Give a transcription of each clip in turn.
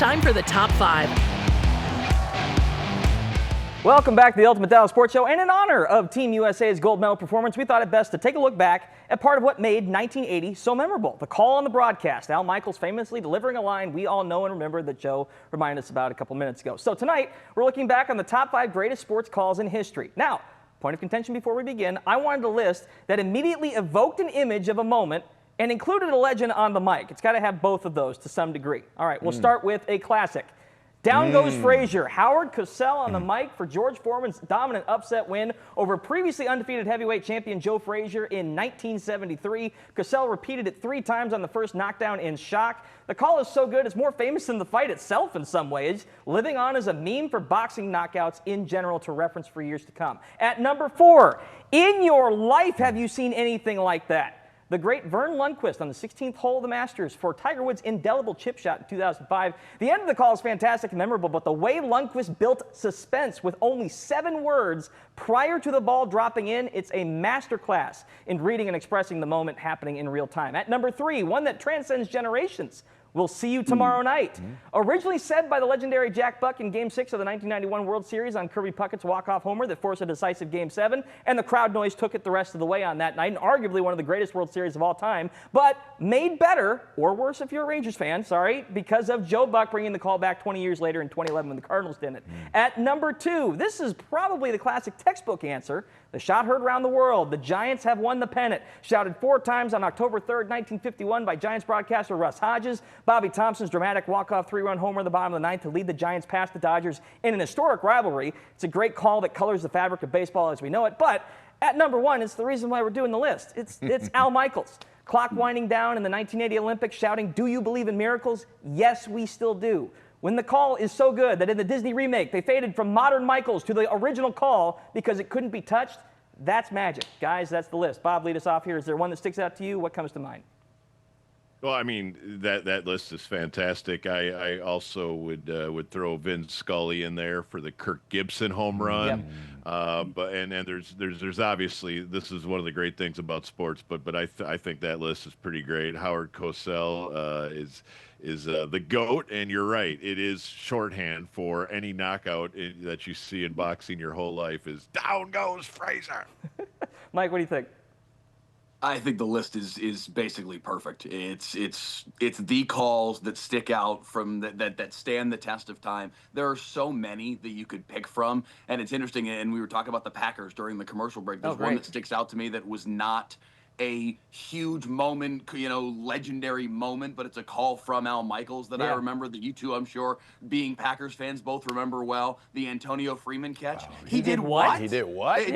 time for the top 5. Welcome back to the Ultimate Dallas Sports Show, and in honor of Team USA's gold medal performance, we thought it best to take a look back at part of what made 1980 so memorable, the call on the broadcast. Al Michaels famously delivering a line we all know and remember that Joe reminded us about a couple minutes ago. So tonight, we're looking back on the top 5 greatest sports calls in history. Now, point of contention before we begin, I wanted a list that immediately evoked an image of a moment and included a legend on the mic. It's got to have both of those to some degree. All right, we'll start with a classic. Down goes Frazier. Howard Cosell on the mic for George Foreman's dominant upset win over previously undefeated heavyweight champion Joe Frazier in 1973. Cosell repeated it 3 times on the first knockdown in shock. The call is so good, it's more famous than the fight itself in some ways, living on as a meme for boxing knockouts in general to reference for years to come. At number 4, in your life have you seen anything like that? The great Vern Lundquist on the 16th hole of the Masters for Tiger Woods' indelible chip shot in 2005. The end of the call is fantastic and memorable, but the way Lundquist built suspense with only 7 words prior to the ball dropping in, it's a masterclass in reading and expressing the moment happening in real time. At number 3, one that transcends generations. We'll see you tomorrow night. Originally said by the legendary Jack Buck in Game 6 of the 1991 World Series on Kirby Puckett's walk-off homer that forced a decisive Game 7, and the crowd noise took it the rest of the way on that night, and arguably one of the greatest World Series of all time, but made better, or worse if you're a Rangers fan, sorry, because of Joe Buck bringing the call back 20 years later in 2011 when the Cardinals did it. At number 2, this is probably the classic textbook answer. The shot heard around the world. The Giants have won the pennant. Shouted 4 times on October 3rd, 1951 by Giants broadcaster Russ Hodges. Bobby Thompson's dramatic walk-off 3-run homer in the bottom of the 9th to lead the Giants past the Dodgers in an historic rivalry. It's a great call that colors the fabric of baseball as we know it. But at number 1, it's the reason why we're doing the list. It's Al Michaels. Clock winding down in the 1980 Olympics shouting, "Do you believe in miracles? Yes, we still do." When the call is so good that in the Disney remake, they faded from modern Michaels to the original call because it couldn't be touched, that's magic. Guys, that's the list. Bob, lead us off here. Is there one that sticks out to you? What comes to mind? Well, I mean, that list is fantastic. I also would throw Vin Scully in there for the Kirk Gibson home run. Yep. But there's obviously, this is one of the great things about sports, but I think that list is pretty great. Howard Cosell is the GOAT, and you're right. It is shorthand for any knockout that you see in boxing your whole life is down goes Frazier. Mike, what do you think? I think the list is basically perfect. It's the calls that stick out from that stand the test of time. There are so many that you could pick from, and it's interesting. And we were talking about the Packers during the commercial break. There's one that sticks out to me that was not a huge moment, legendary moment, but it's a call from Al Michaels that I remember, that you two, I'm sure, being Packers fans, both remember well. The Antonio Freeman catch. Oh, he did what? He did what?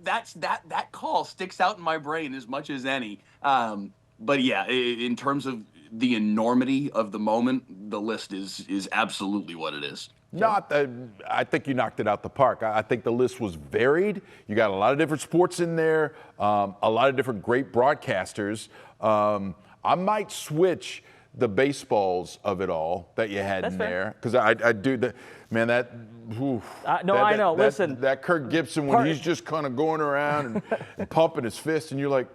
That call sticks out in my brain as much as any. But yeah, in terms of the enormity of the moment, the list is absolutely what it is. I think you knocked it out the park. I think the list was varied. You got a lot of different sports in there, a lot of different great broadcasters. I might switch the baseballs of it all that you had in there, because I do that. Man, I know. Listen, that Kirk Gibson when he's just kind of going around and pumping his fist, and you're like,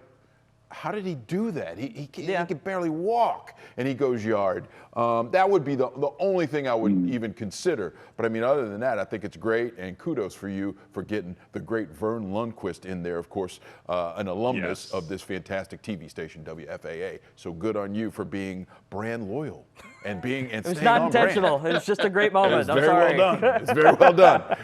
how did he do that? He can barely walk, and he goes yard. That would be the only thing I would even consider. But I mean, other than that, I think it's great, and kudos for you for getting the great Vern Lundquist in there, of course, an alumnus of this fantastic TV station, WFAA. So good on you for being brand loyal and being and it was staying not on intentional. brand. It was just a great moment. It's very well done. It's very well done.